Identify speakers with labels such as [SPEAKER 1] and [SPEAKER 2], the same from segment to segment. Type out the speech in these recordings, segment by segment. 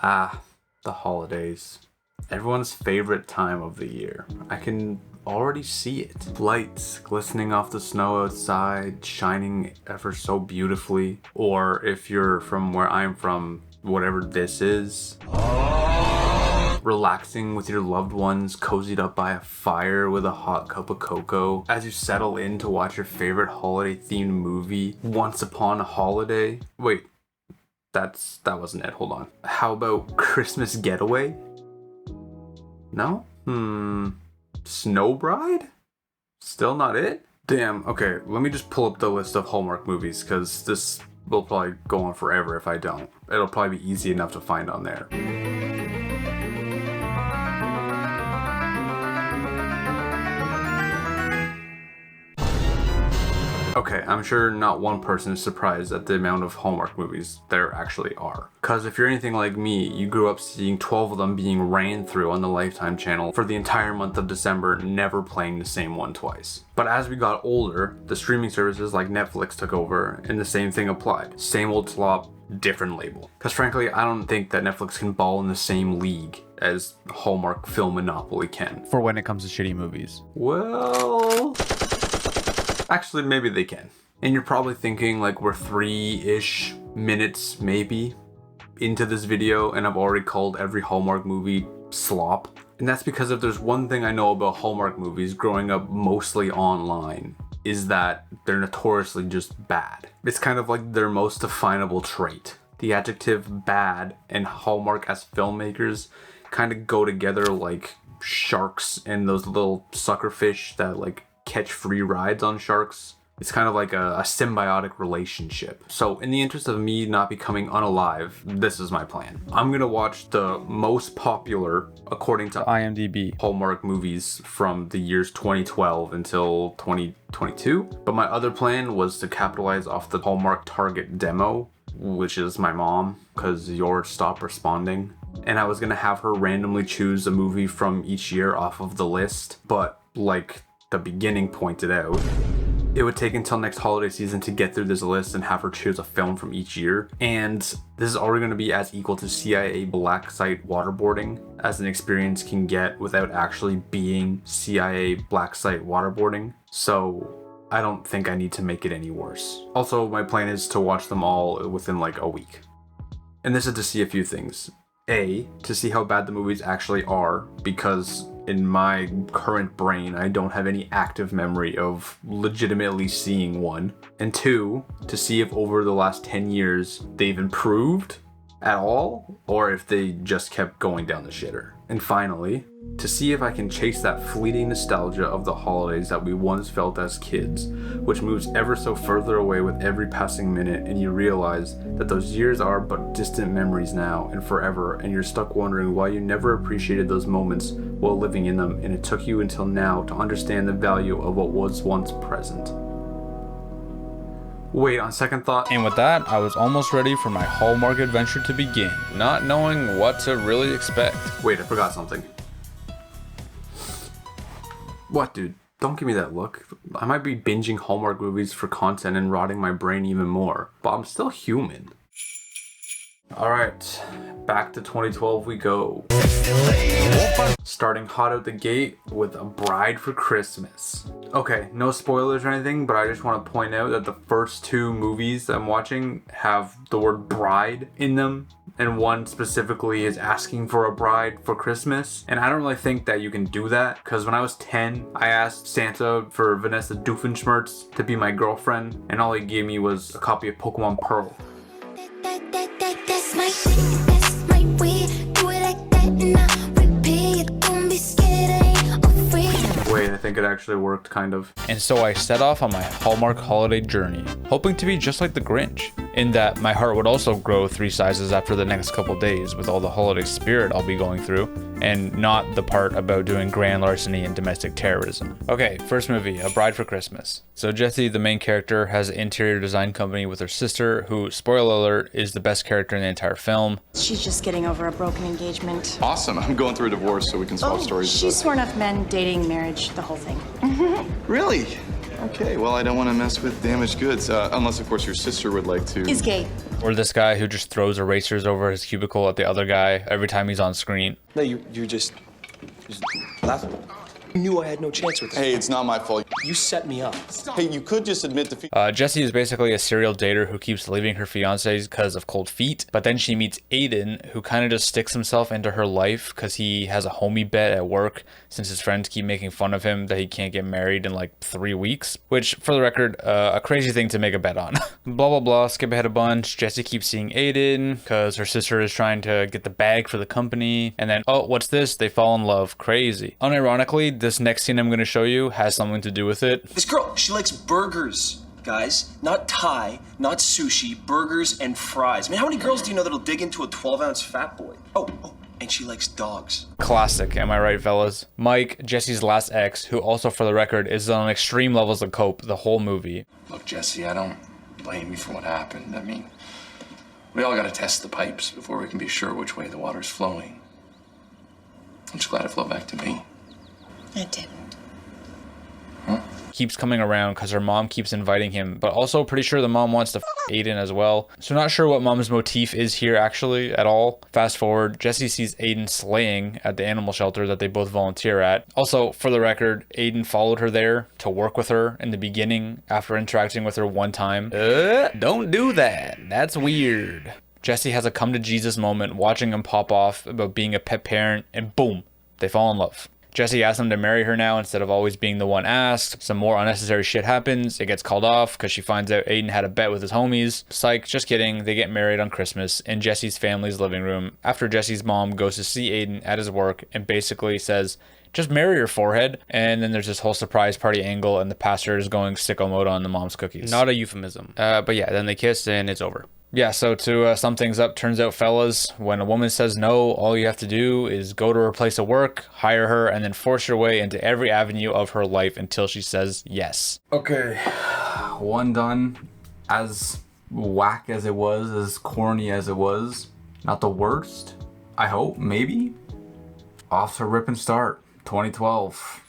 [SPEAKER 1] Ah, the holidays. Everyone's favorite time of the year. I can already see it. Lights glistening off the snow outside, shining ever so beautifully. Or if you're from where I'm from, whatever this is. Relaxing with your loved ones, cozied up by a fire with a hot cup of cocoa as you settle in to watch your favorite holiday themed movie, Once Upon a Holiday. Wait, that wasn't it. Hold on. How about Christmas Getaway? No? Snow Bride? Still not it? Damn, okay, let me just pull up the list of Hallmark movies, because this will probably go on forever if I don't. It'll probably be easy enough to find on there. Okay, I'm sure not one person is surprised at the amount of Hallmark movies there actually are. Cause if you're anything like me, you grew up seeing 12 of them being ran through on the Lifetime channel for the entire month of December, never playing the same one twice. But as we got older, the streaming services like Netflix took over, and the same thing applied. Same old slop, different label. Cause frankly, I don't think that Netflix can ball in the same league as Hallmark Film Monopoly can.
[SPEAKER 2] For when it comes to shitty movies.
[SPEAKER 1] Well... actually, maybe they can. And you're probably thinking like we're 3-ish minutes maybe into this video and I've already called every Hallmark movie slop. And that's because if there's one thing I know about Hallmark movies growing up mostly online, is that they're notoriously just bad. It's kind of like their most definable trait. The adjective bad and Hallmark as filmmakers kind of go together like sharks and those little sucker fish that like catch free rides on sharks. It's kind of like a symbiotic relationship. So in the interest of me not becoming unalive, this is my plan. I'm gonna watch the most popular, according to
[SPEAKER 2] IMDb,
[SPEAKER 1] Hallmark movies from the years 2012 until 2022. But my other plan was to capitalize off the Hallmark Target demo, which is my mom, because yours stopped responding. And I was gonna have her randomly choose a movie from each year off of the list. But like the beginning pointed out, it would take until next holiday season to get through this list and have her choose a film from each year. And this is already going to be as equal to CIA black site waterboarding as an experience can get without actually being CIA black site waterboarding. So I don't think I need to make it any worse. Also, my plan is to watch them all within like a week. And this is to see a few things. A, to see how bad the movies actually are, because in my current brain, I don't have any active memory of legitimately seeing one. And 2, to see if over the last 10 years they've improved at all, or if they just kept going down the shitter. And finally, to see if I can chase that fleeting nostalgia of the holidays that we once felt as kids, which moves ever so further away with every passing minute, and you realize that those years are but distant memories now and forever, and you're stuck wondering why you never appreciated those moments while living in them, and it took you until now to understand the value of what was once present. Wait, on second thought...
[SPEAKER 2] And with that, I was almost ready for my Hallmark adventure to begin, not knowing what to really expect.
[SPEAKER 1] Wait, I forgot something. What, dude? Don't give me that look. I might be binging Hallmark movies for content and rotting my brain even more, but I'm still human. Alright, back to 2012 we go. Starting hot out the gate with A Bride for Christmas. Okay, no spoilers or anything, but I just want to point out that the first 2 movies I'm watching have the word bride in them, and one specifically is asking for a bride for Christmas. And I don't really think that you can do that, because when I was 10, I asked Santa for Vanessa Doofenshmirtz to be my girlfriend, and all he gave me was a copy of Pokemon Pearl.
[SPEAKER 3] That's my shit, that's my way. Do it like that and I repeat. Don't be scared, I ain't afraid.
[SPEAKER 1] Wait, I think it actually worked, kind of.
[SPEAKER 2] And so I set off on my Hallmark holiday journey, hoping to be just like the Grinch, in that my heart would also grow 3 sizes after the next couple days with all the holiday spirit I'll be going through, and not the part about doing grand larceny and domestic terrorism. Okay, first movie, A Bride for Christmas. So Jessie, the main character, has an interior design company with her sister, who, spoiler alert, is the best character in the entire film.
[SPEAKER 4] She's just getting over a broken engagement.
[SPEAKER 5] Awesome. I'm going through a divorce so we can swap stories.
[SPEAKER 4] She's sworn off men, dating, marriage, the whole thing.
[SPEAKER 5] Really? Okay, well, I don't want to mess with damaged goods, unless, of course, your sister would like to.
[SPEAKER 4] Is gay.
[SPEAKER 2] Or this guy who just throws erasers over his cubicle at the other guy every time he's on screen.
[SPEAKER 6] No, you're just laughing. You knew I had no chance with this.
[SPEAKER 5] Hey, it's not my fault.
[SPEAKER 6] You set me up.
[SPEAKER 5] Hey, you could just admit defeat.
[SPEAKER 2] Jessie is basically a serial dater who keeps leaving her fiancés because of cold feet, but then she meets Aiden, who kind of just sticks himself into her life because he has a homie bet at work since his friends keep making fun of him that he can't get married in like 3 weeks, which, for the record, a crazy thing to make a bet on. Blah, blah, blah, skip ahead a bunch. Jessie keeps seeing Aiden because her sister is trying to get the bag for the company, and then, oh, what's this? They fall in love. Crazy. Unironically, this next scene I'm going to show you has something to do with it.
[SPEAKER 6] This girl, she likes burgers, guys. Not Thai, not sushi, burgers and fries. Man, how many girls do you know that'll dig into a 12-ounce fat boy? Oh, and she likes dogs.
[SPEAKER 2] Classic, am I right, fellas? Mike, Jesse's last ex, who also, for the record, is on extreme levels of cope the whole movie.
[SPEAKER 7] Look, Jesse, I don't blame you for what happened. I mean, we all got to test the pipes before we can be sure which way the water's flowing. I'm just glad it flowed back to me.
[SPEAKER 4] It didn't.
[SPEAKER 2] Keeps coming around because her mom keeps inviting him, but also pretty sure the mom wants to Aiden as well. So not sure what mom's motif is here actually at all. Fast forward, Jesse sees Aiden slaying at the animal shelter that they both volunteer at. Also, for the record, Aiden followed her there to work with her in the beginning after interacting with her one time. Don't do that. That's weird. Jesse has a come to Jesus moment watching him pop off about being a pet parent, and boom, they fall in love. Jesse asks him to marry her now instead of always being the one asked. Some more unnecessary shit happens. It gets called off because she finds out Aiden had a bet with his homies. Psych, just kidding. They get married on Christmas in Jesse's family's living room after Jesse's mom goes to see Aiden at his work and basically says, just marry your forehead. And then there's this whole surprise party angle and the pastor is going sicko mode on the mom's cookies. Not a euphemism. But yeah, then they kiss and it's over. Yeah, so to sum things up, turns out, fellas, when a woman says no, all you have to do is go to her place of work, hire her, and then force your way into every avenue of her life until she says yes.
[SPEAKER 1] Okay, one done. As whack as it was, as corny as it was, not the worst, I hope, maybe. Off to a ripping start, 2012.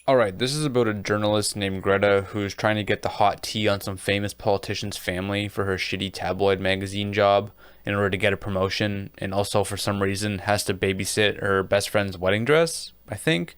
[SPEAKER 2] Alright, this is about a journalist named Greta who's trying to get the hot tea on some famous politician's family for her shitty tabloid magazine job in order to get a promotion, and also for some reason has to babysit her best friend's wedding dress, I think.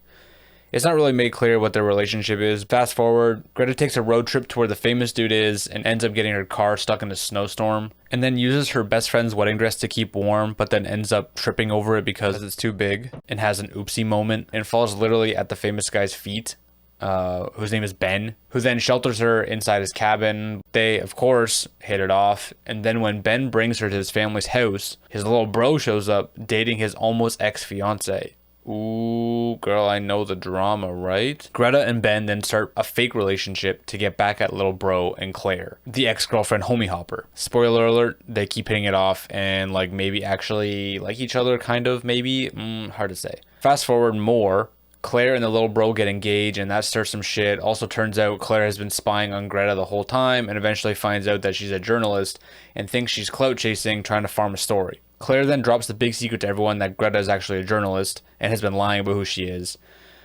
[SPEAKER 2] It's not really made clear what their relationship is. Fast forward, Greta takes a road trip to where the famous dude is and ends up getting her car stuck in a snowstorm, and then uses her best friend's wedding dress to keep warm, but then ends up tripping over it because it's too big and has an oopsie moment and falls literally at the famous guy's feet, whose name is Ben, who then shelters her inside his cabin. They, of course, hit it off, and then when Ben brings her to his family's house, his little bro shows up dating his almost ex-fiance. Ooh, girl, I know the drama, right? Greta and Ben then start a fake relationship to get back at little bro and Claire, the ex-girlfriend homie hopper. Spoiler alert, they keep hitting it off and like maybe actually like each other, kind of, maybe? Hard to say. Fast forward more, Claire and the little bro get engaged and that starts some shit. Also turns out Claire has been spying on Greta the whole time and eventually finds out that she's a journalist and thinks she's clout chasing, trying to farm a story. Claire then drops the big secret to everyone that Greta is actually a journalist and has been lying about who she is.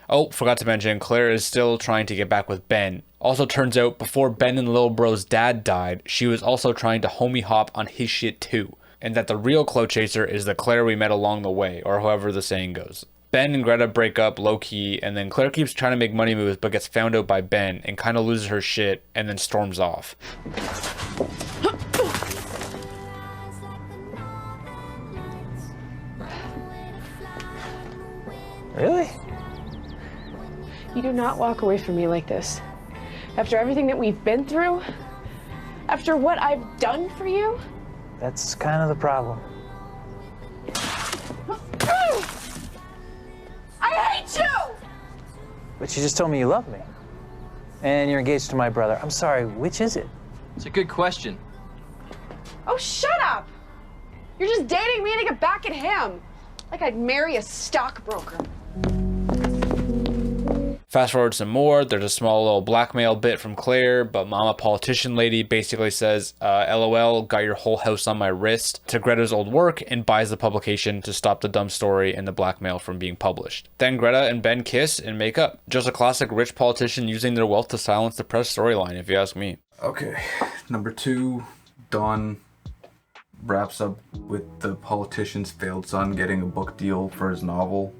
[SPEAKER 2] Oh, forgot to mention, Claire is still trying to get back with Ben. Also turns out, before Ben and Lil Bro's dad died, she was also trying to homie hop on his shit too. And that the real clout chaser is the Claire we met along the way, or however the saying goes. Ben and Greta break up low-key, and then Claire keeps trying to make money moves but gets found out by Ben and kind of loses her shit and then storms off.
[SPEAKER 8] Really?
[SPEAKER 9] You do not walk away from me like this. After everything that we've been through, after what I've done for you.
[SPEAKER 8] That's kind of the problem.
[SPEAKER 9] I hate you!
[SPEAKER 8] But you just told me you love me. And you're engaged to my brother. I'm sorry, which is it?
[SPEAKER 10] It's a good question.
[SPEAKER 9] Oh, shut up! You're just dating me to get back at him. Like I'd marry a stockbroker.
[SPEAKER 2] Fast forward some more, there's a small little blackmail bit from Claire, but mama politician lady basically says, LOL, got your whole house on my wrist, to Greta's old work and buys the publication to stop the dumb story and the blackmail from being published. Then Greta and Ben kiss and make up. Just a classic rich politician using their wealth to silence the press storyline, if you ask me.
[SPEAKER 1] Okay, number 2, done. Wraps up with the politician's failed son getting a book deal for his novel.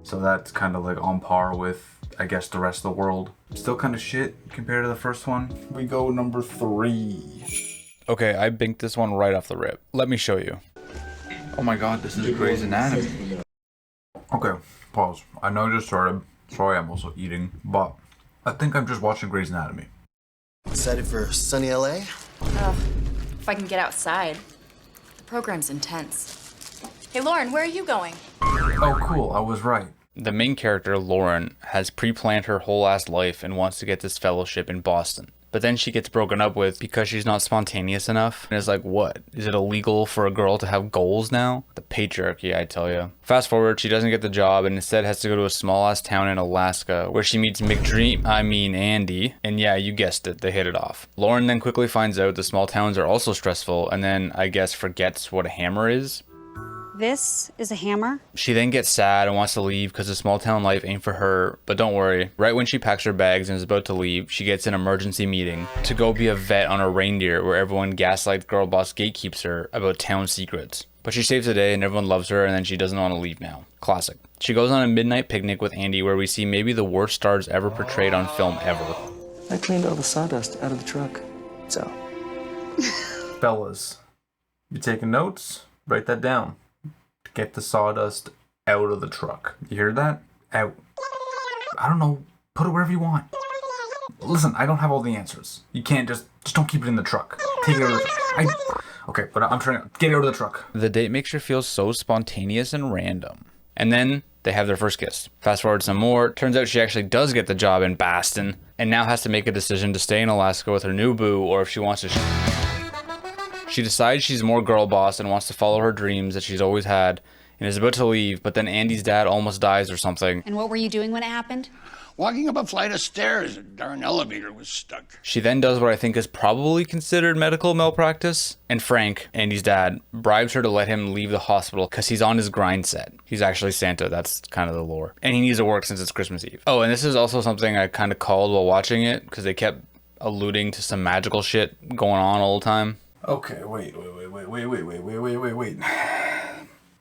[SPEAKER 1] So that's kind of like on par with, I guess, the rest of the world. Still kind of shit compared to the first one. We go number 3.
[SPEAKER 2] Okay, I binked this one right off the rip. Let me show you.
[SPEAKER 1] Oh my god, this is Grey's Anatomy. Okay, pause. I know I just started. Sorry, I'm also eating. But I think I'm just watching Grey's Anatomy.
[SPEAKER 10] Excited for sunny LA?
[SPEAKER 4] If I can get outside. The program's intense. Hey, Lauren, where are you going?
[SPEAKER 1] Oh, cool. I was right.
[SPEAKER 2] The main character, Lauren, has pre-planned her whole ass life and wants to get this fellowship in Boston. But then she gets broken up with because she's not spontaneous enough. And it's like, what? Is it illegal for a girl to have goals now? The patriarchy, I tell you. Fast forward, she doesn't get the job and instead has to go to a small ass town in Alaska where she meets Andy. And yeah, you guessed it, they hit it off. Lauren then quickly finds out the small towns are also stressful and then, I guess, forgets what a hammer is.
[SPEAKER 11] This is a hammer.
[SPEAKER 2] She then gets sad and wants to leave because the small town life ain't for her. But don't worry, right when she packs her bags and is about to leave, she gets an emergency meeting to go be a vet on a reindeer where everyone gaslights girl boss gatekeeps her about town secrets. But she saves the day and everyone loves her and then she doesn't want to leave now. Classic. She goes on a midnight picnic with Andy where we see maybe the worst stars ever portrayed on film ever.
[SPEAKER 10] I cleaned all the sawdust out of the truck. So.
[SPEAKER 1] Fellas, you taking notes? Write that down. Get the sawdust out of the truck. You hear that? Out. I don't know. Put it wherever you want. Listen, I don't have all the answers. You can't just don't keep it in the truck. Take it out of the truck. Okay, but I'm trying to get it out of the truck.
[SPEAKER 2] The date makes her feel so spontaneous and random. And then they have their first kiss. Fast forward some more. Turns out she actually does get the job in Boston and now has to make a decision to stay in Alaska with her new boo or if she wants to. She decides she's more girl boss and wants to follow her dreams that she's always had and is about to leave, but then Andy's dad almost dies or something.
[SPEAKER 11] And what were you doing when it happened?
[SPEAKER 12] Walking up a flight of stairs, a darn elevator was stuck.
[SPEAKER 2] She then does what I think is probably considered medical malpractice, and Frank, Andy's dad, bribes her to let him leave the hospital because he's on his grind set. He's actually Santa, that's kind of the lore. And he needs to work since it's Christmas Eve. Oh, and this is also something I kind of called while watching it because they kept alluding to some magical shit going on all the time.
[SPEAKER 1] Okay, wait.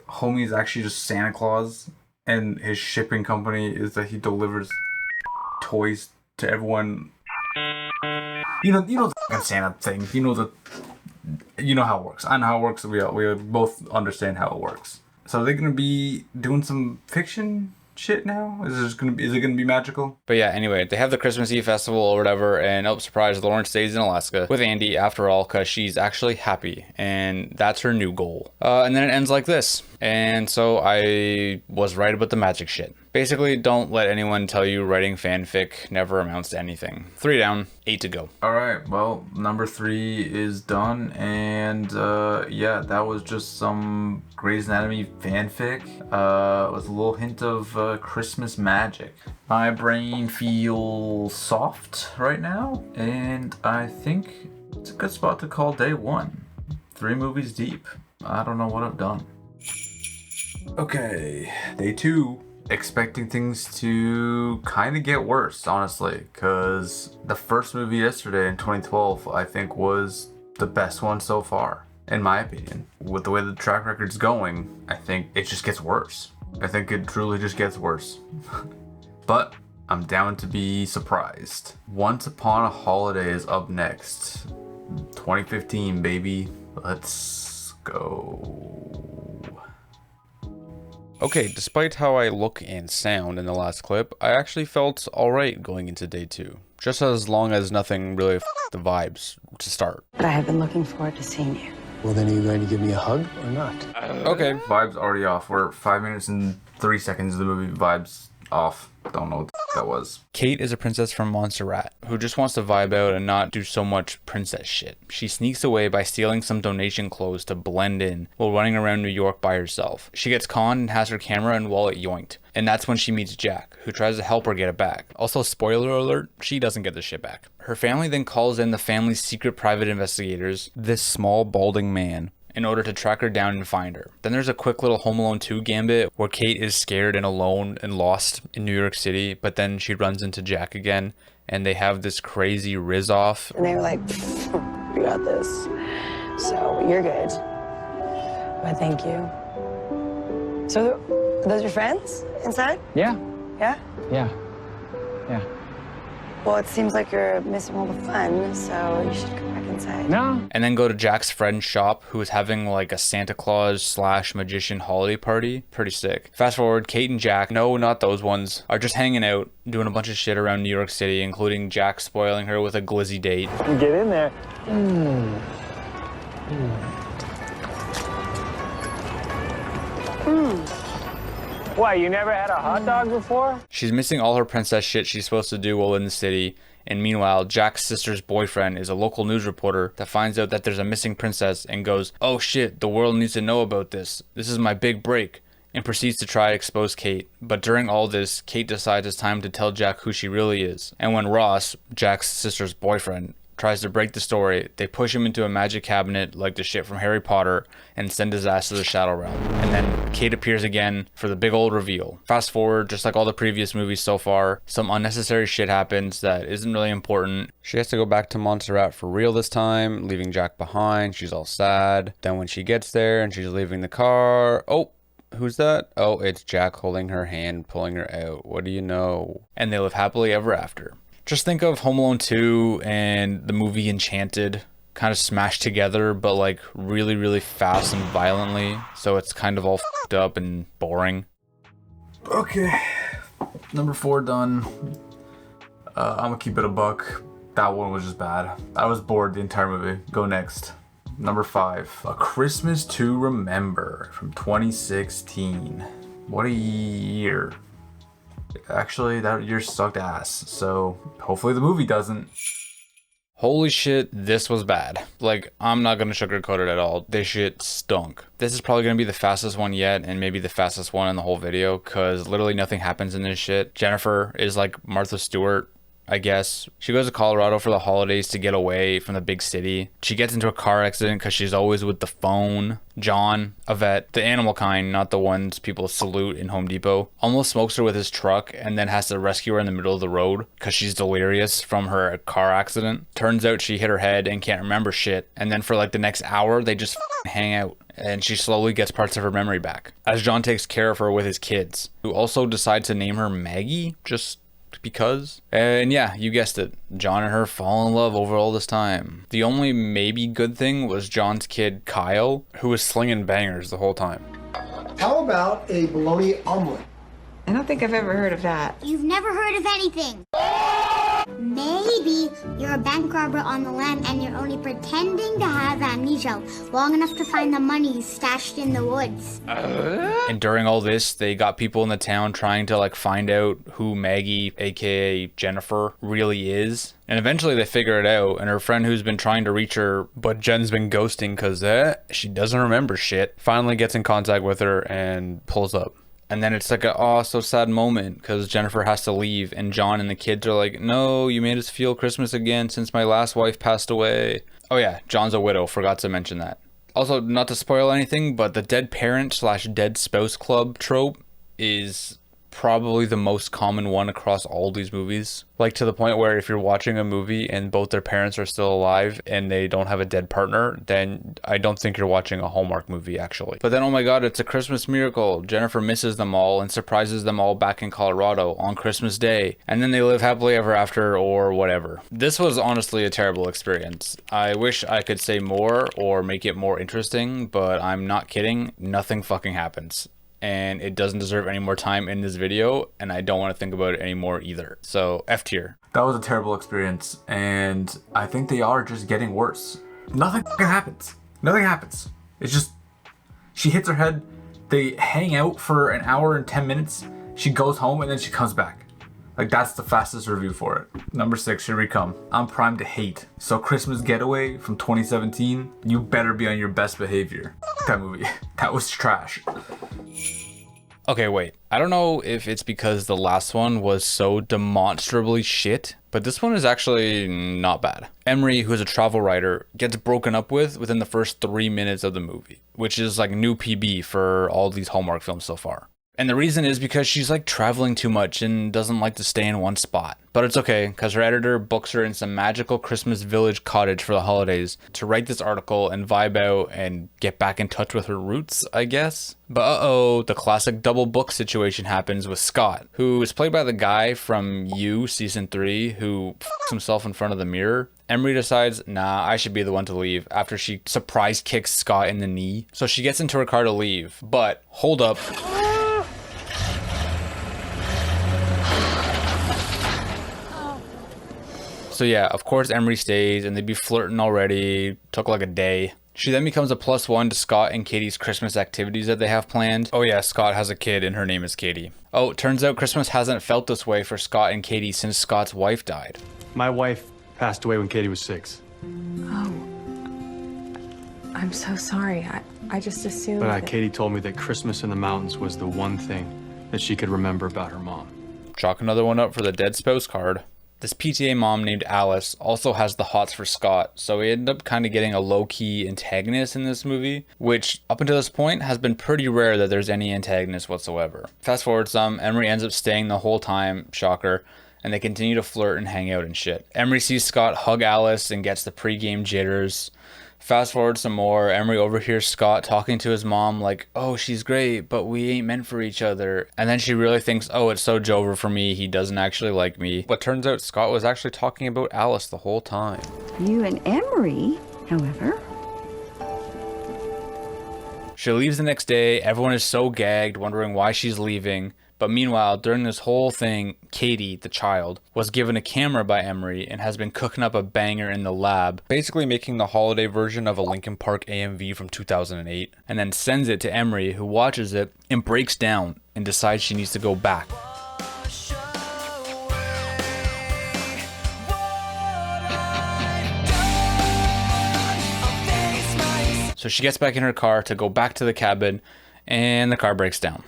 [SPEAKER 1] Homie's actually just Santa Claus, and his shipping company is that he delivers toys to everyone. You know the fucking Santa thing. You know how it works. I know how it works. We both understand how it works. So are they gonna be doing some fiction shit now? Is it gonna be magical?
[SPEAKER 2] But yeah, anyway, they have the Christmas Eve festival or whatever, and oh, surprise, Lauren stays in Alaska with Andy after all because she's actually happy, and that's her new goal. And then it ends like this. And so I was right about the magic shit. Basically, don't let anyone tell you writing fanfic never amounts to anything. 3 down, 8 to go.
[SPEAKER 1] Alright, well, number 3 is done, and yeah, that was just some Grey's Anatomy fanfic with a little hint of Christmas magic. My brain feels soft right now, and I think it's a good spot to call day 1. 3 movies deep. I don't know what I've done. Okay, day 2. Expecting things to kind of get worse, honestly, because the first movie yesterday in 2012, I think, was the best one so far, in my opinion. With the way the track record's going, I think it just gets worse. I think it truly just gets worse. But I'm down to be surprised. Once Upon a Holiday is up next. 2015, baby. Let's go.
[SPEAKER 2] Okay, despite how I look and sound in the last clip, I actually felt alright going into day 2. Just as long as nothing really f***ed the vibes to start.
[SPEAKER 4] But I have been looking forward to seeing you.
[SPEAKER 10] Well, then are you going to give me a hug or not?
[SPEAKER 2] Okay.
[SPEAKER 1] Vibes already off. We're 5 minutes and 3 seconds of the movie. Vibes off. Don't know what the f*** that was.
[SPEAKER 2] Kate is a princess from Montserrat who just wants to vibe out and not do so much princess shit. She sneaks away by stealing some donation clothes to blend in while running around New York by herself. She gets conned and has her camera and wallet yoinked. And that's when she meets Jack, who tries to help her get it back. Also, spoiler alert, she doesn't get the shit back. Her family then calls in the family's secret private investigators, this small balding man, in order to track her down and find her. Then there's a quick little Home Alone 2 gambit where Kate is scared and alone and lost in New York City, but then she runs into Jack again and they have this crazy riz off.
[SPEAKER 13] And they were like, we got this. So you're good. But thank you. So are those your friends inside?
[SPEAKER 8] Yeah.
[SPEAKER 13] Yeah?
[SPEAKER 8] Yeah. Yeah.
[SPEAKER 13] Well, it seems like you're missing all the fun, so you should come back inside.
[SPEAKER 8] No.
[SPEAKER 2] And then go to Jack's friend's shop, who is having like a Santa Claus / magician holiday party. Pretty sick. Fast forward, Kate and Jack, no, not those ones, are just hanging out, doing a bunch of shit around New York City, including Jack spoiling her with a glizzy date.
[SPEAKER 8] Get in there. Why, you never had a hot dog before?
[SPEAKER 2] She's missing all her princess shit she's supposed to do while in the city. And meanwhile, Jack's sister's boyfriend is a local news reporter that finds out that there's a missing princess and goes, oh shit, the world needs to know about this. This is my big break. And proceeds to try to expose Kate. But during all this, Kate decides it's time to tell Jack who she really is. And when Ross, Jack's sister's boyfriend, tries to break the story, they push him into a magic cabinet like the shit from Harry Potter and send his ass to the Shadow Realm. And then Kate appears again for the big old reveal. Fast forward, just like all the previous movies so far, some unnecessary shit happens that isn't really important. She has to go back to Montserrat for real this time, leaving Jack behind. She's all sad. Then when she gets there and she's leaving the car, oh, who's that? Oh, it's Jack holding her hand, pulling her out. What do you know? And they live happily ever after. Just think of Home Alone 2 and the movie Enchanted kind of smashed together, but like really, really fast and violently. So it's kind of all fucked up and boring.
[SPEAKER 1] Okay. Number 4 done. I'm gonna keep it a buck. That one was just bad. I was bored the entire movie. Go next. Number 5. A Christmas to Remember from 2016. What a year. Actually, that year sucked ass, so hopefully the movie doesn't.
[SPEAKER 2] Holy shit, this was bad. Like, I'm not gonna sugarcoat it at all. This shit stunk. This is probably gonna be the fastest one yet, and maybe the fastest one in the whole video, because literally nothing happens in this shit. Jennifer is like Martha Stewart, I guess. She goes to Colorado for the holidays to get away from the big city. She gets into a car accident because she's always with the phone. John, a vet, the animal kind, not the ones people salute in Home Depot, almost smokes her with his truck and then has to rescue her in the middle of the road because she's delirious from her car accident. Turns out she hit her head and can't remember shit. And then for like the next hour, they just hang out. And she slowly gets parts of her memory back as John takes care of her with his kids, who also decide to name her Maggie, just because. And yeah, you guessed it, John and her fall in love over all this time. The only maybe good thing was John's kid Kyle, who was slinging bangers the whole time.
[SPEAKER 10] How about a bologna omelet?
[SPEAKER 13] I don't think I've ever heard of that.
[SPEAKER 3] You've never heard of anything. Maybe you're a bank robber on the lam and you're only pretending to have amnesia long enough to find the money stashed in the woods.
[SPEAKER 2] And during all this, they got people in the town trying to like find out who Maggie, aka Jennifer, really is. And eventually they figure it out, and her friend who's been trying to reach her, but Jen's been ghosting because she doesn't remember shit, finally gets in contact with her and pulls up. And then it's like a oh so sad moment because Jennifer has to leave and John and the kids are like, no, you made us feel Christmas again since my last wife passed away. Oh yeah, John's a widow, forgot to mention that. Also, not to spoil anything, but the dead parent / dead spouse club trope is probably the most common one across all these movies. Like to the point where if you're watching a movie and both their parents are still alive and they don't have a dead partner, then I don't think you're watching a Hallmark movie actually. But then oh my god, it's a Christmas miracle. Jennifer misses them all and surprises them all back in Colorado on Christmas Day. And then they live happily ever after or whatever. This was honestly a terrible experience. I wish I could say more or make it more interesting, but I'm not kidding. Nothing fucking happens. And it doesn't deserve any more time in this video, and I don't want to think about it anymore either. So F tier.
[SPEAKER 1] That was a terrible experience, and I think they are just getting worse. Nothing happens. Nothing happens. It's just, she hits her head, they hang out for an hour and 10 minutes, she goes home, and then she comes back. Like, that's the fastest review for it. Number 6, here we come. I'm primed to hate. So Christmas Getaway from 2017, you better be on your best behavior. That movie, that was trash.
[SPEAKER 2] Okay, wait. I don't know if it's because the last one was so demonstrably shit, but this one is actually not bad. Emery, who is a travel writer, gets broken up with within the first 3 minutes of the movie, which is like new PB for all these Hallmark films so far. And the reason is because she's like traveling too much and doesn't like to stay in one spot. But it's okay, because her editor books her in some magical Christmas village cottage for the holidays to write this article and vibe out and get back in touch with her roots, I guess. But uh-oh, the classic double book situation happens with Scott, who is played by the guy from You Season 3, who f***s himself in front of the mirror. Emery decides, nah, I should be the one to leave after she surprise kicks Scott in the knee. So she gets into her car to leave, but hold up. So yeah, of course Emery stays and they'd be flirting already. Took like a day. She then becomes a +1 to Scott and Katie's Christmas activities that they have planned. Oh yeah, Scott has a kid and her name is Katie. Oh, turns out Christmas hasn't felt this way for Scott and Katie since Scott's wife died.
[SPEAKER 14] My wife passed away when Katie was 6.
[SPEAKER 9] Oh. I'm so sorry. I just assumed
[SPEAKER 14] But
[SPEAKER 9] that...
[SPEAKER 14] Katie told me that Christmas in the mountains was the one thing that she could remember about her mom.
[SPEAKER 2] Chalk another one up for the dead spouse card. This PTA mom named Alice also has the hots for Scott, so we end up kind of getting a low-key antagonist in this movie, which up until this point has been pretty rare that there's any antagonist whatsoever. Fast forward some, Emery ends up staying the whole time, shocker, and they continue to flirt and hang out and shit. Emery sees Scott hug Alice and gets the pregame jitters. Fast forward some more, Emery overhears Scott talking to his mom like, oh, she's great, but we ain't meant for each other. And then she really thinks, oh, it's so Jover for me, he doesn't actually like me. But turns out Scott was actually talking about Alice the whole time.
[SPEAKER 15] You and Emery, however.
[SPEAKER 2] She leaves the next day, everyone is so gagged, wondering why she's leaving. But meanwhile, during this whole thing, Katie, the child, was given a camera by Emery and has been cooking up a banger in the lab, basically making the holiday version of a Linkin Park AMV from 2008, and then sends it to Emery, who watches it and breaks down and decides she needs to go back. So she gets back in her car to go back to the cabin, and the car breaks down.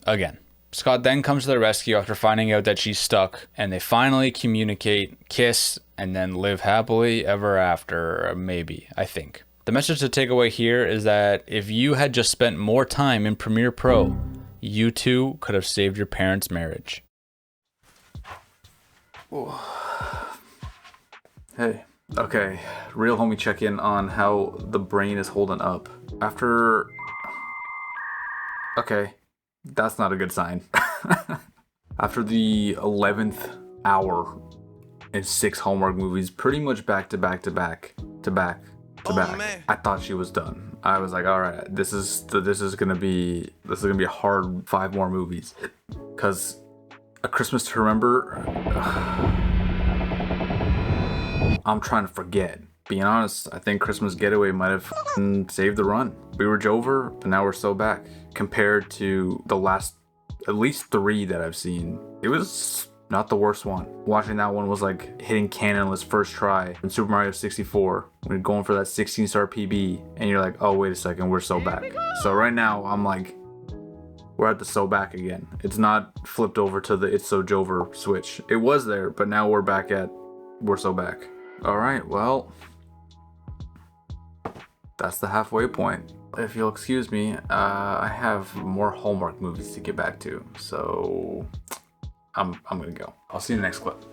[SPEAKER 2] Again. Scott then comes to the rescue after finding out that she's stuck, and they finally communicate, kiss, and then live happily ever after, maybe, I think. The message to take away here is that if you had just spent more time in Premiere Pro, you too could have saved your parents' marriage.
[SPEAKER 1] Hey, okay, real homie check-in on how the brain is holding up. After... Okay. That's not a good sign. After the 11th hour in 6 Hallmark movies, pretty much back to back to back to back to back, I thought she was done. I was like, all right, this is gonna be a hard 5 more movies, cause A Christmas to Remember. I'm trying to forget. Being honest, I think Christmas Getaway might have saved the run. We were Jover, but now we're so back. Compared to the last, at least 3 that I've seen, it was not the worst one. Watching that one was like hitting Canonless first try in Super Mario 64. When you're going for that 16-star PB, and you're like, oh, wait a second, we're so back. So right now, I'm like, we're at the so back again. It's not flipped over to the it's so Jover switch. It was there, but now we're back at we're so back. All right, well, that's the halfway point. If you'll excuse me, I have more Hallmark movies to get back to, so I'm gonna go. I'll see you in the next clip.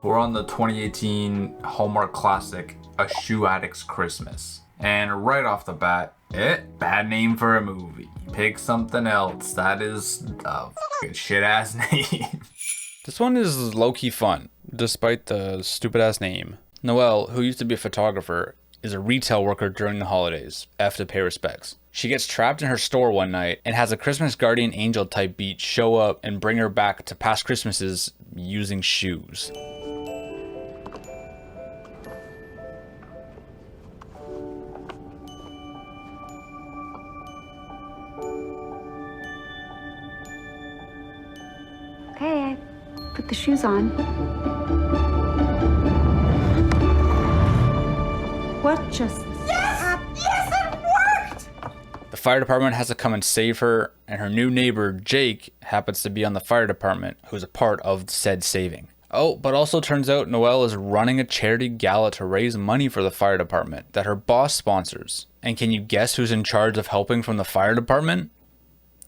[SPEAKER 1] We're on the 2018 Hallmark classic, A Shoe Addict's Christmas. And right off the bat, bad name for a movie. Pick something else. That is a fucking shit-ass name.
[SPEAKER 2] This one is low-key fun, despite the stupid-ass name. Noelle, who used to be a photographer, is a retail worker during the holidays, F to pay respects. She gets trapped in her store one night and has a Christmas guardian angel type beat show up and bring her back to past Christmases using shoes.
[SPEAKER 15] Okay, Put the shoes on. What just...
[SPEAKER 2] The fire department has to come and save her, and her new neighbor, Jake, happens to be on the fire department, who's a part of said saving. Oh, but also turns out Noelle is running a charity gala to raise money for the fire department that her boss sponsors. And can you guess who's in charge of helping from the fire department?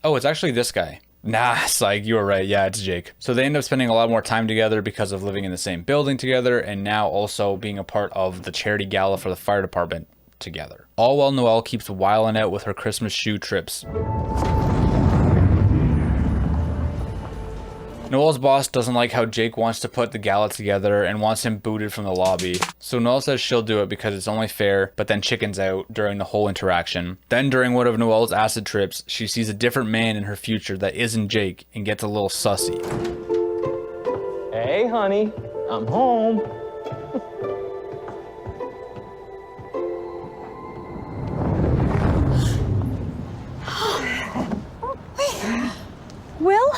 [SPEAKER 2] Oh, it's actually this guy. Nah, psych, you were right. Yeah, it's Jake. So they end up spending a lot more time together because of living in the same building together, and now also being a part of the charity gala for the fire department together. All while Noelle keeps wilding out with her Christmas shoe trips. Noelle's boss doesn't like how Jake wants to put the gala together and wants him booted from the lobby. So Noelle says she'll do it because it's only fair, but then chickens out during the whole interaction. Then during one of Noelle's acid trips, she sees a different man in her future that isn't Jake and gets a little sussy.
[SPEAKER 16] Hey, honey, I'm home.
[SPEAKER 11] Will?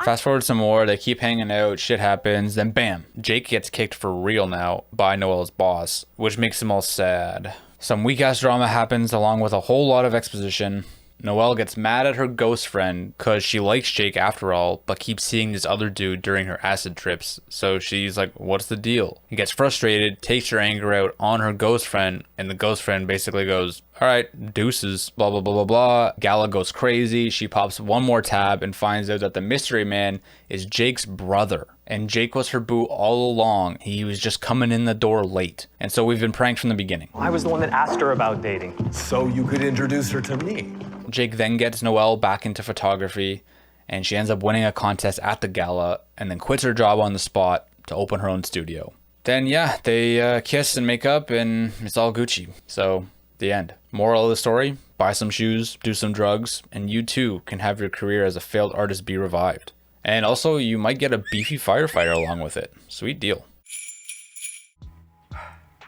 [SPEAKER 2] Fast forward some more, they keep hanging out, shit happens, then bam, Jake gets kicked for real now by Noelle's boss, which makes them all sad. Some weak ass drama happens along with a whole lot of exposition. Noelle gets mad at her ghost friend because she likes Jake after all, but keeps seeing this other dude during her acid trips. So she's like, what's the deal? He gets frustrated, takes her anger out on her ghost friend, and the ghost friend basically goes, all right, deuces, blah, blah, blah, blah, blah. Gala goes crazy. She pops one more tab and finds out that the mystery man is Jake's brother. And Jake was her boo all along. He was just coming in the door late. And so we've been pranked from the beginning.
[SPEAKER 16] I was the one that asked her about dating. So you could introduce her to me.
[SPEAKER 2] Jake then gets Noelle back into photography, and she ends up winning a contest at the gala, and then quits her job on the spot to open her own studio. Then yeah, they kiss and make up, and it's all Gucci. So, the end. Moral of the story, buy some shoes, do some drugs, and you too can have your career as a failed artist be revived. And also, you might get a beefy firefighter along with it. Sweet deal.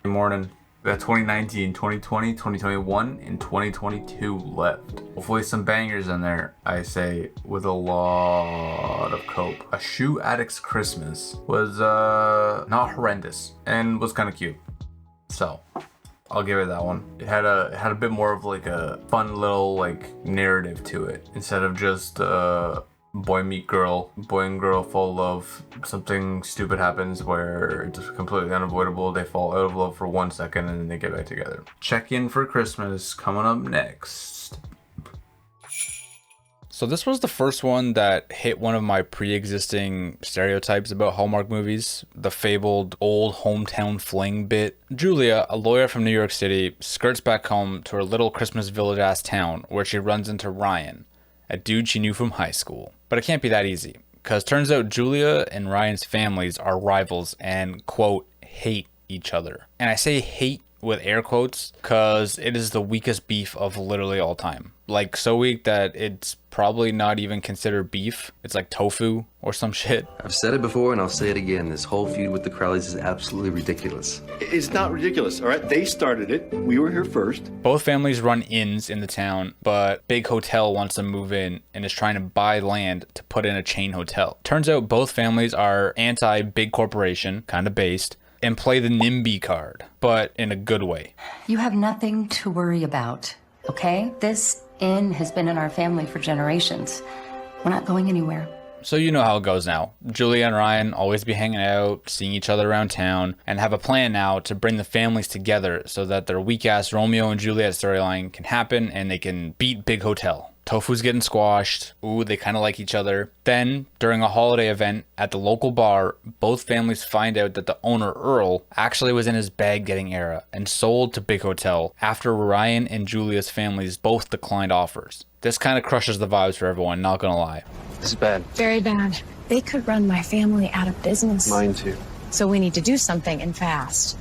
[SPEAKER 1] Good morning. We got 2019, 2020, 2021, and 2022 left. Hopefully some bangers in there, I say, with a lot of cope. A Shoe Addict's Christmas was not horrendous and was kind of cute. So, I'll give it that one. It had a bit more of like a fun little like narrative to it instead of just boy meet girl, boy and girl fall in love, something stupid happens where it's completely unavoidable, they fall out of love for 1 second and then they get back together. Check in for Christmas coming up next.
[SPEAKER 2] So this was the first one that hit one of my pre-existing stereotypes about Hallmark movies, the fabled old hometown fling bit. Julia, a lawyer from New York City, skirts back home to her little Christmas village-ass town where she runs into Ryan, a dude she knew from high school. But it can't be that easy, because turns out Julia and Ryan's families are rivals and, quote, hate each other. And I say hate with air quotes, because it is the weakest beef of literally all time. Like, so weak that it's probably not even considered beef. It's like tofu or some shit.
[SPEAKER 17] I've said it before and I'll say it again. This whole feud with the Crowleys is absolutely ridiculous.
[SPEAKER 18] It's not ridiculous, all right? They started it. We were here first.
[SPEAKER 2] Both families run inns in the town, but Big Hotel wants to move in and is trying to buy land to put in a chain hotel. Turns out both families are anti-big corporation, kind of based, and play the NIMBY card, but in a good way.
[SPEAKER 19] You have nothing to worry about, okay? This inn has been in our family for generations. We're not going anywhere.
[SPEAKER 2] So you know how it goes now. Julia and Ryan always be hanging out, seeing each other around town, and have a plan now to bring the families together so that their weak-ass Romeo and Juliet storyline can happen and they can beat Big Hotel. Tofu's getting squashed. Ooh, they kind of like each other. Then, during a holiday event at the local bar, both families find out that the owner, Earl, actually was in his bag getting era and sold to Big Hotel after Ryan and Julia's families both declined offers. This kind of crushes the vibes for everyone, not gonna lie.
[SPEAKER 17] This is bad.
[SPEAKER 9] Very bad. They could run my family out of business.
[SPEAKER 17] Mine too.
[SPEAKER 9] So we need to do something and fast.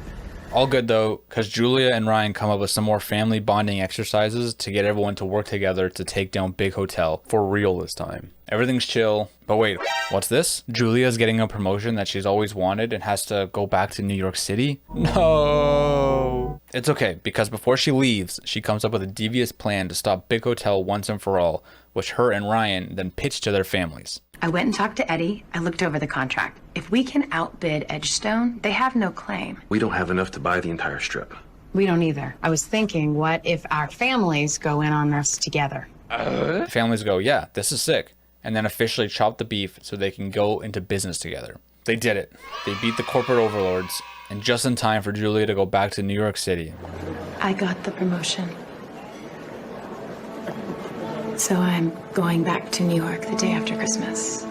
[SPEAKER 2] All good though, because Julia and Ryan come up with some more family bonding exercises to get everyone to work together to take down Big Hotel for real this time. Everything's chill, but wait, what's this? Julia's getting a promotion that she's always wanted and has to go back to New York City? No! It's okay, because before she leaves, she comes up with a devious plan to stop Big Hotel once and for all, which her and Ryan then pitch to their families.
[SPEAKER 20] I went and talked to Eddie. I looked over the contract. If we can outbid Edgestone, they have no claim.
[SPEAKER 17] We don't have enough to buy the entire strip.
[SPEAKER 20] We don't either. I was thinking, what if our families go in on this together?
[SPEAKER 2] The families go, yeah, this is sick, and then officially chop the beef so they can go into business together. They did it. They beat the corporate overlords, and just in time for Julia to go back to New York City.
[SPEAKER 20] I got the promotion. So I'm going back to New York the day after Christmas.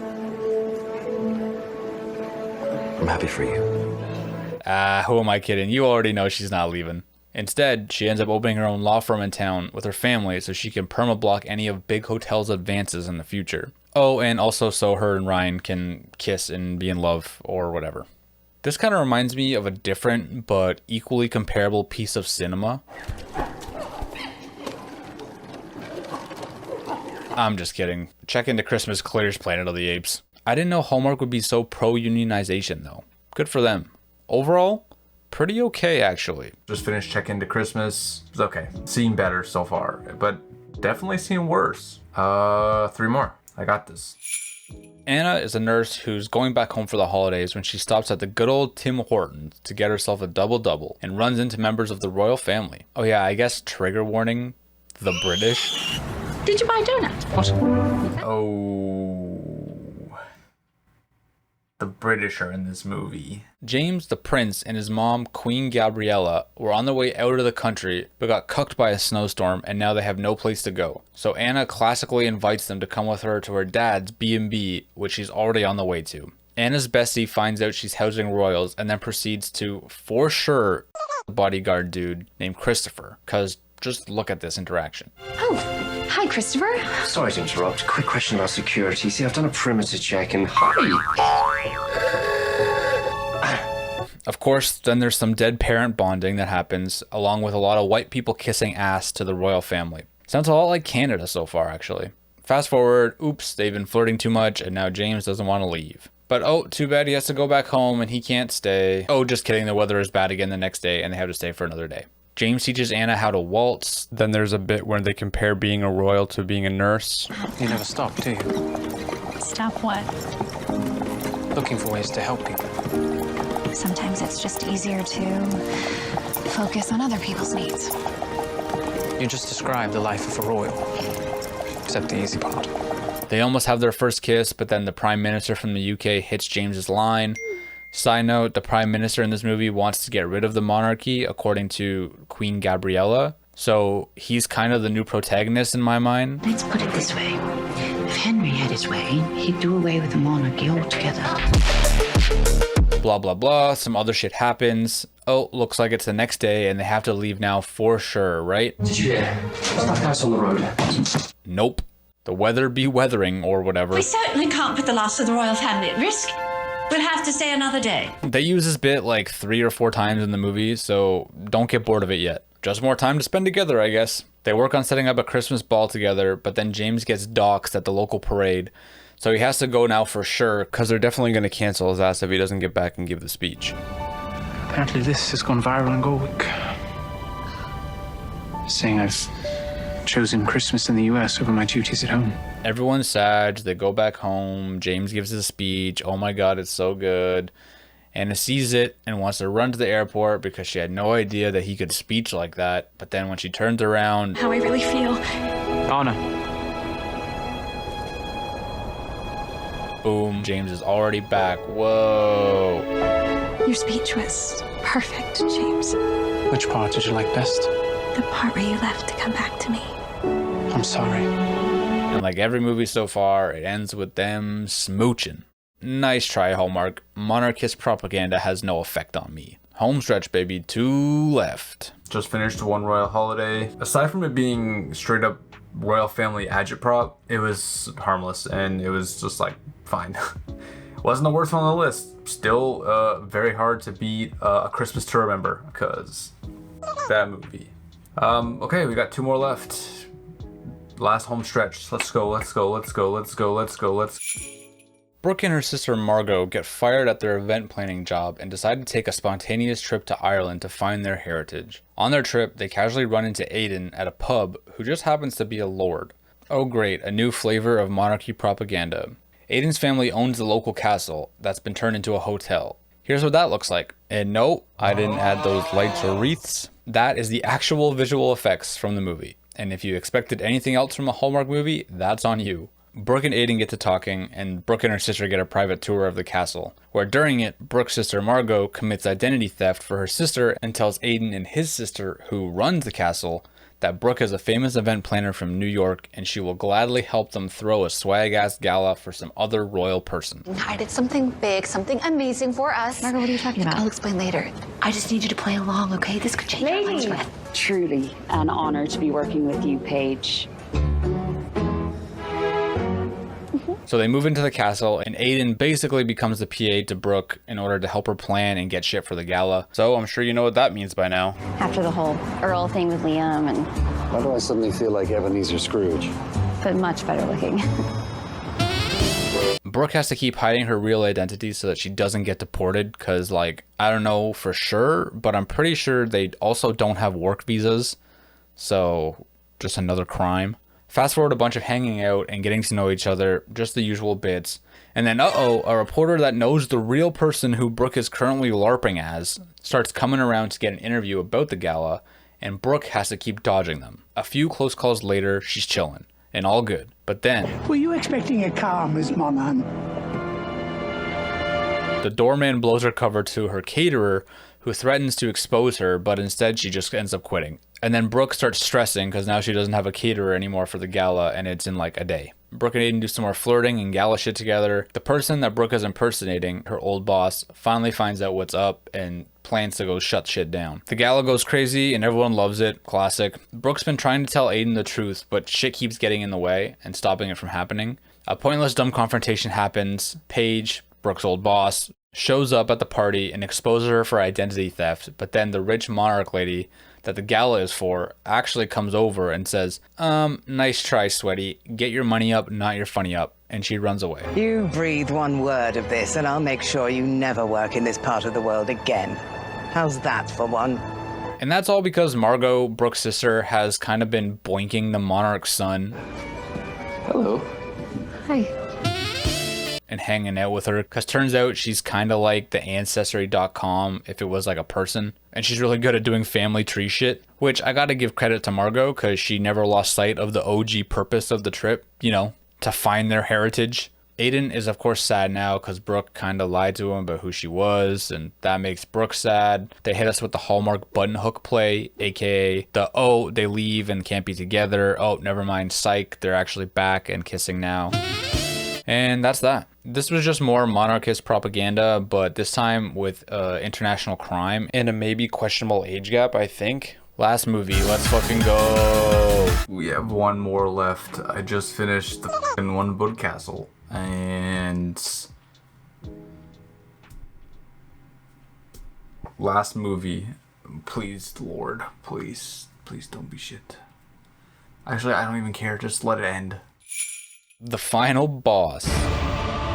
[SPEAKER 17] I'm happy for you.
[SPEAKER 2] Who am I kidding? You already know she's not leaving. Instead, she ends up opening her own law firm in town with her family so she can perma-block any of Big Hotel's advances in the future. Oh, and also so her and Ryan can kiss and be in love or whatever. This kind of reminds me of a different but equally comparable piece of cinema. I'm just kidding. Check Into Christmas clears Planet of the Apes. I didn't know Hallmark would be so pro-unionization though. Good for them. Overall, pretty okay actually.
[SPEAKER 1] Just finished Check Into Christmas. It's okay. Seen better so far, but definitely seen worse. 3 more. I got this.
[SPEAKER 2] Anna is a nurse who's going back home for the holidays when she stops at the good old Tim Hortons to get herself a double-double and runs into members of the royal family. Oh yeah, I guess trigger warning, the British.
[SPEAKER 15] Did you buy donuts? What?
[SPEAKER 1] Oh. The British are in this movie.
[SPEAKER 2] James the Prince and his mom, Queen Gabriella, were on their way out of the country but got cucked by a snowstorm and now they have no place to go. So Anna classically invites them to come with her to her dad's B&B, which she's already on the way to. Anna's bestie finds out she's housing royals and then proceeds to, for sure, bodyguard dude named Christopher, cause just look at this interaction.
[SPEAKER 15] Oh, hi, Christopher.
[SPEAKER 6] Sorry to interrupt. Quick question about security. See, I've done a perimeter check and hi.
[SPEAKER 2] Of course, then there's some dead parent bonding that happens, along with a lot of white people kissing ass to the royal family. Sounds a lot like Canada so far, actually. Fast forward, oops, they've been flirting too much, and now James doesn't want to leave. But oh, too bad he has to go back home and he can't stay. Oh, just kidding, the weather is bad again the next day and they have to stay for another day. James teaches Anna how to waltz.
[SPEAKER 14] Then there's a bit where they compare being a royal to being a nurse.
[SPEAKER 8] You never stop, do you?
[SPEAKER 15] Stop what?
[SPEAKER 8] Looking for ways to help people.
[SPEAKER 15] Sometimes it's just easier to focus on other people's needs.
[SPEAKER 8] You just described the life of a royal, except the easy part.
[SPEAKER 2] They almost have their first kiss, but then the Prime Minister from the UK hits James's line. Side note, the Prime Minister in this movie wants to get rid of the monarchy, according to Queen Gabriella. So he's kind of the new protagonist in my mind.
[SPEAKER 21] Let's put it this way. If Henry had his way, he'd do away with the monarchy altogether.
[SPEAKER 2] Blah, blah, blah. Some other shit happens. Oh, looks like it's the next day and they have to leave now for sure, right?
[SPEAKER 6] Did you hear? What's that house on the road?
[SPEAKER 2] Nope. The weather be weathering or whatever.
[SPEAKER 21] We certainly can't put the loss of the royal family at risk. We'll have to stay another day.
[SPEAKER 2] They use this bit like 3 or 4 times in the movie, so don't get bored of it yet. Just more time to spend together, I guess. They work on setting up a Christmas ball together, but then James gets doxxed at the local parade. So he has to go now for sure, because they're definitely going to cancel his ass if he doesn't get back and give the speech.
[SPEAKER 8] Apparently this has gone viral in Galwick. Saying I've chosen Christmas in the US over my duties at home.
[SPEAKER 2] Everyone's sad, they go back home, James gives his speech, oh my god, it's so good. Anna sees it and wants to run to the airport because she had no idea that he could speech like that. But then when she turns around...
[SPEAKER 15] How I really feel.
[SPEAKER 8] Anna.
[SPEAKER 2] Boom, James is already back. Whoa.
[SPEAKER 15] Your speech was perfect, James.
[SPEAKER 8] Which part did you like best?
[SPEAKER 15] The part where you left to come back to me.
[SPEAKER 8] I'm sorry.
[SPEAKER 2] And like every movie so far, it ends with them smooching. Nice try, Hallmark. Monarchist propaganda has no effect on me. Homestretch, baby. 2 left.
[SPEAKER 1] Just finished One Royal Holiday. Aside from it being straight up royal family agitprop, it was harmless and it was just like fine. Wasn't the worst one on the list. Still very hard to beat A Christmas to Remember, because that movie. Okay, we got 2 more left. Last home stretch. Let's go, let's go, let's go, let's go, let's go, let's...
[SPEAKER 2] Brooke and her sister Margot get fired at their event planning job and decide to take a spontaneous trip to Ireland to find their heritage. On their trip, they casually run into Aiden at a pub who just happens to be a lord. Oh great, a new flavor of monarchy propaganda. Aiden's family owns the local castle that's been turned into a hotel. Here's what that looks like. And no, I didn't add those lights or wreaths. That is the actual visual effects from the movie. And if you expected anything else from a Hallmark movie, that's on you. Brooke and Aiden get to talking, and Brooke and her sister get a private tour of the castle, where during it, Brooke's sister Margot commits identity theft for her sister and tells Aiden and his sister, who runs the castle, that Brooke is a famous event planner from New York and she will gladly help them throw a swag-ass gala for some other royal person.
[SPEAKER 15] I did something big, something amazing for us. Margot, what are you talking about? I'll explain later. I just need you to play along, okay? This could change our minds.
[SPEAKER 5] Truly an honor to be working with you, Paige.
[SPEAKER 2] So they move into the castle, and Aiden basically becomes the PA to Brooke in order to help her plan and get shit for the gala. So I'm sure you know what that means by now.
[SPEAKER 5] After the whole Earl thing with Liam and...
[SPEAKER 22] Why do I suddenly feel like Ebenezer Scrooge?
[SPEAKER 5] But much better looking.
[SPEAKER 2] Brooke has to keep hiding her real identity so that she doesn't get deported, because, like, I don't know for sure, but I'm pretty sure they also don't have work visas. So, just another crime. Fast forward a bunch of hanging out and getting to know each other, just the usual bits. And then, a reporter that knows the real person who Brooke is currently LARPing as starts coming around to get an interview about the gala, and Brooke has to keep dodging them. A few close calls later, she's chilling, and all good. But then...
[SPEAKER 23] Were you expecting a car, Miss Monahan?
[SPEAKER 2] The doorman blows her cover to her caterer, who threatens to expose her, but instead she just ends up quitting. And then Brooke starts stressing because now she doesn't have a caterer anymore for the gala, and it's in like a day. Brooke and Aiden do some more flirting and gala shit together. The person that Brooke is impersonating, her old boss, finally finds out what's up and plans to go shut shit down. The gala goes crazy and everyone loves it. Classic. Brooke's been trying to tell Aiden the truth, but shit keeps getting in the way and stopping it from happening. A pointless dumb confrontation happens. Paige, Brooke's old boss, shows up at the party and exposes her for identity theft, but then the rich monarch lady that the gala is for actually comes over and says, nice try, sweaty. Get your money up, not your funny up. And she runs away.
[SPEAKER 24] You breathe one word of this and I'll make sure you never work in this part of the world again. How's that for one?
[SPEAKER 2] And that's all because Margot, Brooke's sister, has kind of been boinking the monarch's son.
[SPEAKER 7] Hello.
[SPEAKER 15] Hi.
[SPEAKER 2] And hanging out with her, because turns out she's kind of like the Ancestry.com if it was like a person, and she's really good at doing family tree shit, which I gotta give credit to Margot because she never lost sight of the OG purpose of the trip, you know, to find their heritage. Aiden is of course sad now because Brooke kind of lied to him about who she was, and that makes Brooke sad. They hit us with the Hallmark button hook play, aka the oh, they leave and can't be together, oh never mind, psych, they're actually back and kissing now. And that's that. This was just more monarchist propaganda, but this time with international crime and a maybe questionable age gap, I think. Last movie, let's fucking go.
[SPEAKER 1] We have one more left. I just finished the fucking One Boot Castle. And... last movie. Please, Lord. Please don't be shit. Actually, I don't even care. Just let it end.
[SPEAKER 2] The final boss,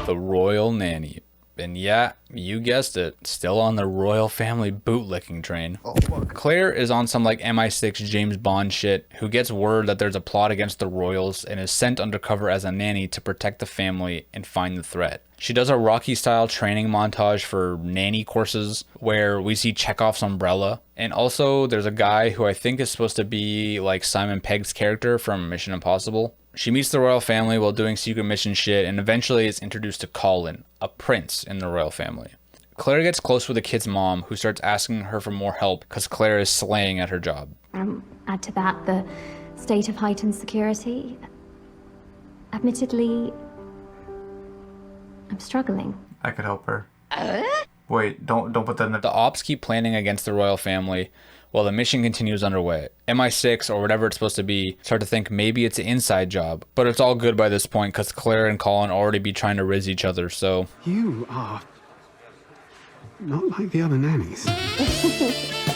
[SPEAKER 2] the Royal Nanny. And yeah, you guessed it, still on the royal family bootlicking train. Oh, fuck. Claire is on some like MI6 James Bond shit, who gets word that there's a plot against the royals and is sent undercover as a nanny to protect the family and find the threat. She does a Rocky-style training montage for nanny courses where we see Chekhov's umbrella. And also there's a guy who I think is supposed to be like Simon Pegg's character from Mission Impossible. She meets the royal family while doing secret mission shit and eventually is introduced to Colin, a prince in the royal family. Claire gets close with the kid's mom, who starts asking her for more help because Claire is slaying at her job.
[SPEAKER 25] Add to that the state of heightened security. Admittedly, I'm struggling.
[SPEAKER 1] I could help her. Wait, don't put that in
[SPEAKER 2] The ops keep planning against the royal family while the mission continues underway. MI6, or whatever it's supposed to be, start to think maybe it's an inside job. But it's all good by this point because Claire and Colin already be trying to riz each other, so...
[SPEAKER 26] You are not like the other nannies.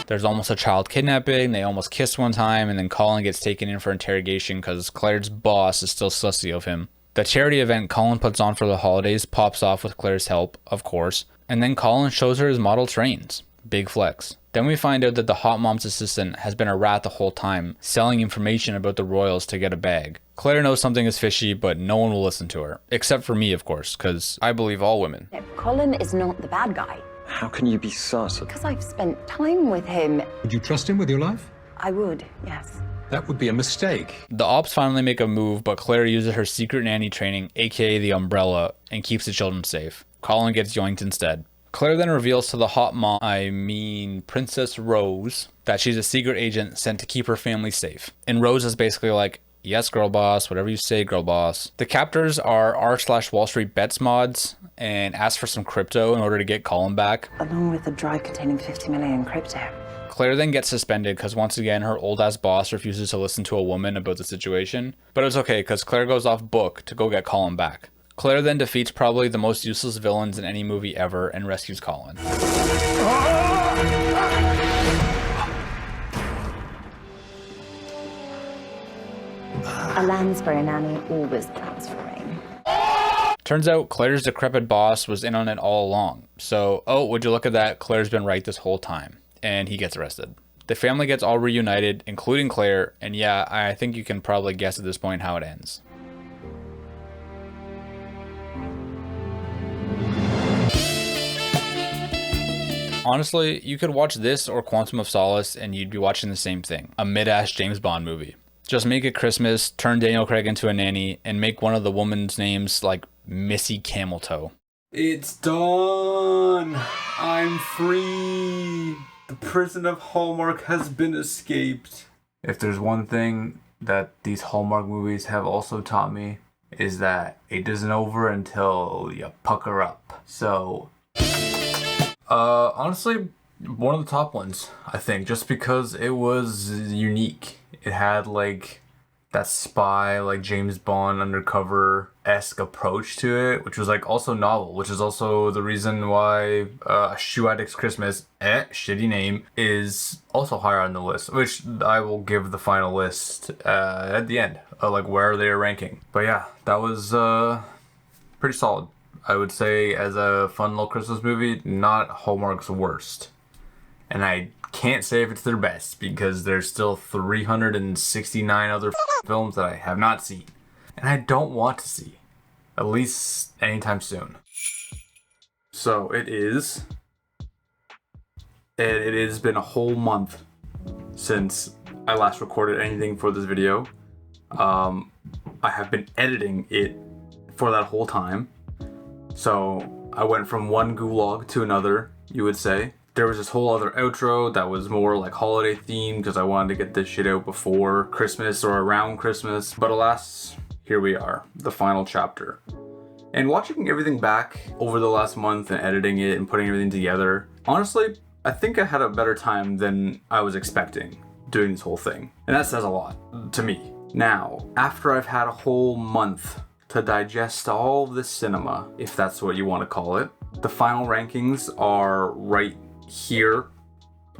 [SPEAKER 2] There's almost a child kidnapping, they almost kiss one time, and then Colin gets taken in for interrogation because Claire's boss is still sussy of him. The charity event Colin puts on for the holidays pops off with Claire's help, of course, and then Colin shows her his model trains. Big flex. Then we find out that the hot mom's assistant has been a rat the whole time, selling information about the royals to get a bag. Claire knows something is fishy, but no one will listen to her. Except for me, of course, because I believe all women.
[SPEAKER 3] Colin is not the bad guy.
[SPEAKER 4] How can you be certain?
[SPEAKER 3] Because I've spent time with him.
[SPEAKER 10] Would you trust him with your life?
[SPEAKER 3] I would, yes.
[SPEAKER 10] That would be a mistake.
[SPEAKER 2] The ops finally make a move, but Claire uses her secret nanny training, aka the umbrella, and keeps the children safe. Colin gets yoinked instead. Claire then reveals to the hot mom, Princess Rose, that she's a secret agent sent to keep her family safe. And Rose is basically like, yes, girl boss, whatever you say, girl boss. The captors are r/Wall Street Bets mods and ask for some crypto in order to get Colin back.
[SPEAKER 3] Along with a drive containing 50 million crypto.
[SPEAKER 2] Claire then gets suspended because once again her old ass boss refuses to listen to a woman about the situation. But it's okay because Claire goes off book to go get Colin back. Claire then defeats probably the most useless villains in any movie ever and rescues Colin.
[SPEAKER 3] A Lansbury nanny always plans for rain.
[SPEAKER 2] Turns out Claire's decrepit boss was in on it all along. So, oh, would you look at that, Claire's been right this whole time. And he gets arrested. The family gets all reunited, including Claire, and yeah, I think you can probably guess at this point how it ends. Honestly, you could watch this or Quantum of Solace and you'd be watching the same thing. A mid-ass James Bond movie. Just make it Christmas, turn Daniel Craig into a nanny, and make one of the woman's names like Missy Cameltoe.
[SPEAKER 1] It's done! I'm free! The prison of Hallmark has been escaped. If there's one thing that these Hallmark movies have also taught me, is that it isn't over until you pucker up. So, honestly, one of the top ones, I think, just because it was unique. It had like that spy, like James Bond undercover-esque approach to it, which was like also novel, which is also the reason why Shoe Addict's Christmas, shitty name, is also higher on the list, which I will give the final list at the end, like where they are ranking. But yeah, that was pretty solid. I would say as a fun little Christmas movie, not Hallmark's worst. And I can't say if it's their best because there's still 369 other films that I have not seen. And I don't want to see. At least anytime soon. So it is. It has been a whole month since I last recorded anything for this video. I have been editing it for that whole time. So I went from one gulag to another, you would say. There was this whole other outro that was more like holiday themed because I wanted to get this shit out before Christmas or around Christmas. But alas, here we are, the final chapter. And watching everything back over the last month and editing it and putting everything together, honestly, I think I had a better time than I was expecting doing this whole thing. And that says a lot to me. Now, after I've had a whole month to digest all of this cinema, if that's what you want to call it, the final rankings are right here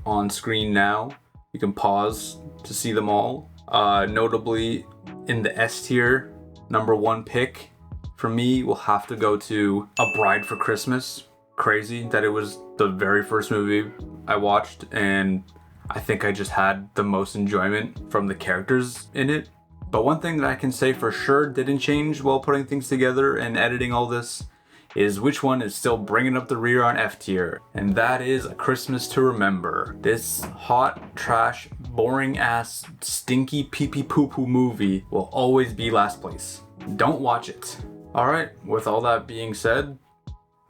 [SPEAKER 1] on screen now. You can pause to see them all. Notably, in the S tier, number one pick for me will have to go to A Bride for Christmas. Crazy that it was the very first movie I watched, and I think I just had the most enjoyment from the characters in it. But one thing that I can say for sure didn't change while putting things together and editing all this is which one is still bringing up the rear on F tier, and that is A Christmas to Remember. This hot, trash, boring ass, stinky pee-pee poo-poo movie will always be last place. Don't watch it. Alright, with all that being said,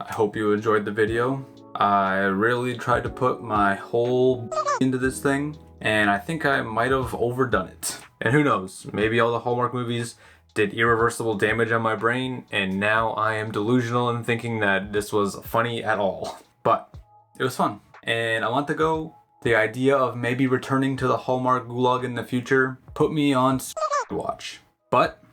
[SPEAKER 1] I hope you enjoyed the video. I really tried to put my whole into this thing, and I think I might have overdone it. And who knows, maybe all the Hallmark movies did irreversible damage on my brain, and now I am delusional in thinking that this was funny at all. But it was fun, and a month ago, the idea of maybe returning to the Hallmark gulag in the future put me on watch. But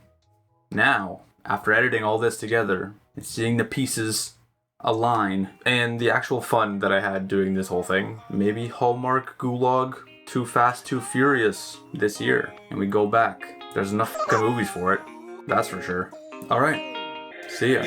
[SPEAKER 1] now, after editing all this together and seeing the pieces align and the actual fun that I had doing this whole thing, maybe Hallmark gulag Too Fast, Too Furious this year, and we go back. There's enough movies for it, that's for sure. All right. See ya.